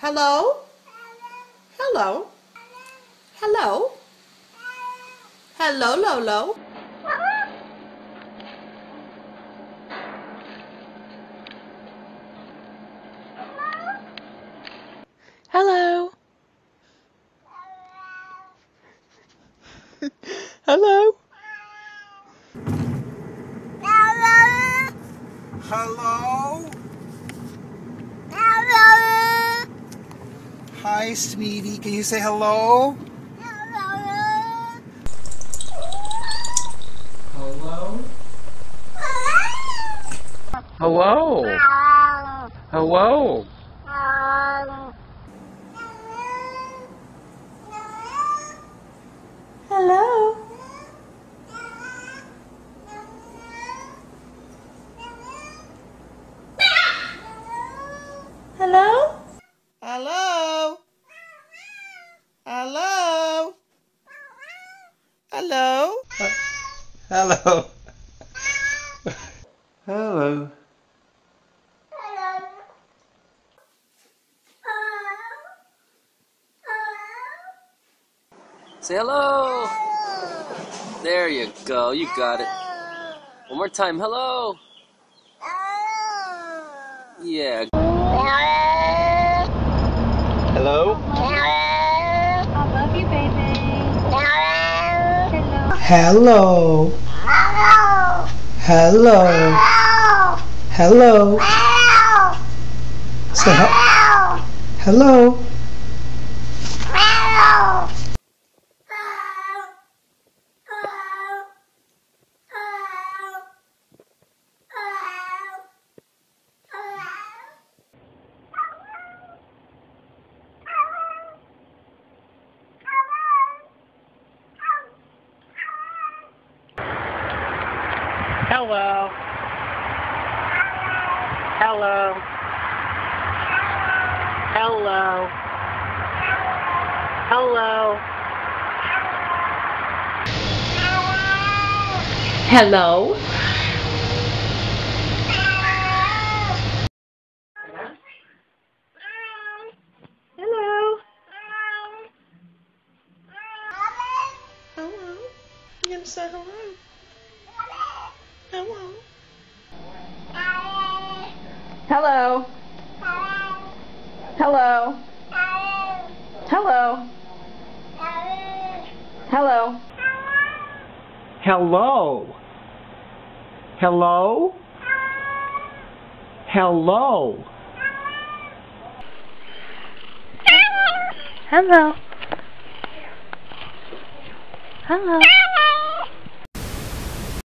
Hello? Hello? Hello? Hello, Lolo? Hello. Hello. Hello? Hi, sweetie. Can you say hello? Hello? Hello. Hello. Hello? Hello? Hello? Hello? Hello? Hello. Hello. Say hello. There you go. You got it. One more time. Hello. Yeah. Hello. I love you, baby. Hello. Hello. Hello. Say hello. Hello. Hello. Hello. Hello. Hello? Hello. Hello? You gonna say hello? Hello? Hello. Hello. Hello. Hello. Hello. Hello. Hello. Hello. Hello.